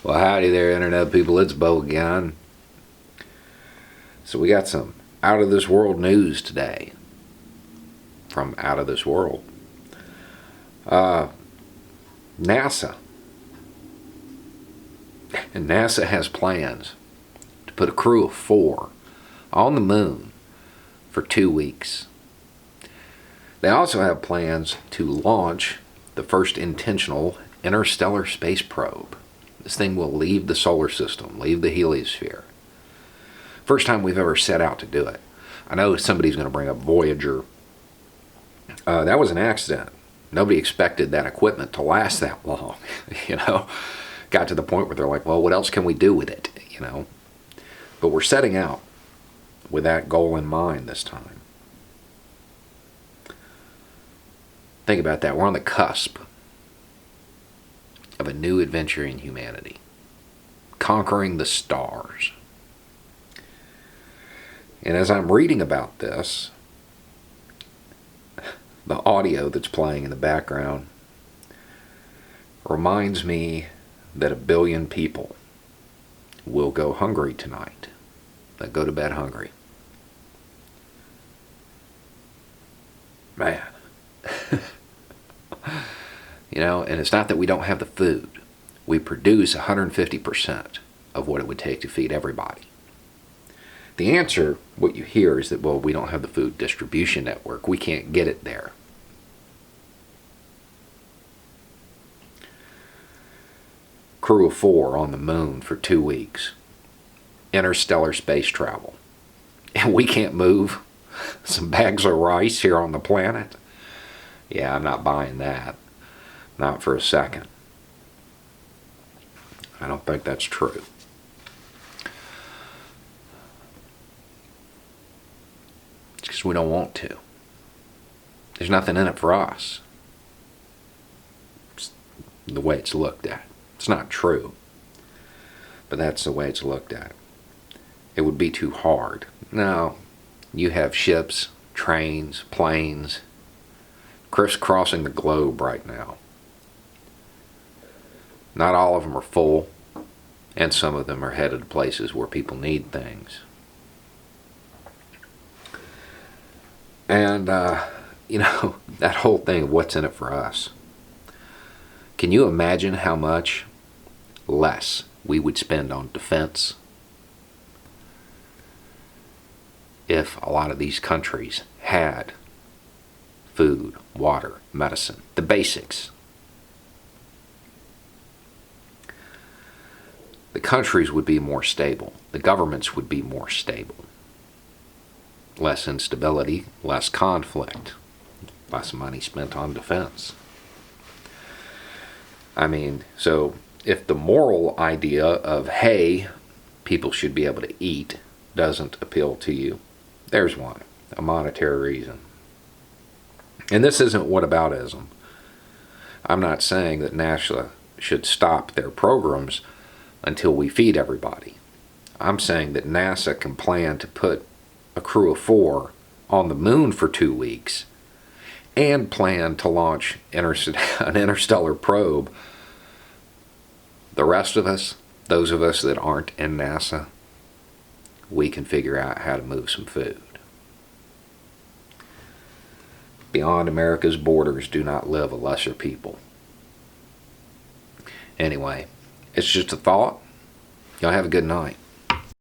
Well, howdy there, Internet people. It's Bo again. So we got some out of this world news today from out of this world. NASA. And NASA has plans to put a crew of 4 on the moon for 2 weeks. They also have plans to launch the first intentional interstellar space probe. This thing will leave the solar system, leave the heliosphere. First time we've ever set out to do it. I know somebody's going to bring up Voyager. That was an accident. Nobody expected that equipment to last that long, Got to the point where they're like, well, what else can we do with it, But we're setting out with that goal in mind this time. Think about that. We're on the cusp of a new adventure in humanity. Conquering the stars. And as I'm reading about this, the audio that's playing in the background reminds me that 1 billion people will go hungry tonight. That go to bed hungry. Man. And it's not that we don't have the food. We produce 150% of what it would take to feed everybody. The answer, what you hear, is that, well, we don't have the food distribution network. We can't get it there. Crew of 4 on the moon for 2 weeks. Interstellar space travel. And we can't move some bags of rice here on the planet? Yeah, I'm not buying that. Not for a second. I don't think that's true. It's because we don't want to. There's nothing in it for us. It's the way it's looked at. It's not true. But that's the way it's looked at. It would be too hard. No. You have ships, trains, planes, crisscrossing the globe right now. Not all of them are full, and some of them are headed to places where people need things. And, that whole thing of what's in it for us. Can you imagine how much less we would spend on defense if a lot of these countries had food, water, medicine, the basics? The countries would be more stable. The governments would be more stable. Less instability, less conflict, less money spent on defense. So if the moral idea of, hey, people should be able to eat doesn't appeal to you, there's one, a monetary reason. And this isn't whataboutism. I'm not saying that NASA should stop their programs until we feed everybody. I'm saying that NASA can plan to put a crew of 4 on the moon for 2 weeks and plan to launch an interstellar probe. The rest of us, those of us that aren't in NASA, we can figure out how to move some food. Beyond America's borders do not live a lesser people. Anyway, it's just a thought. Y'all have a good night.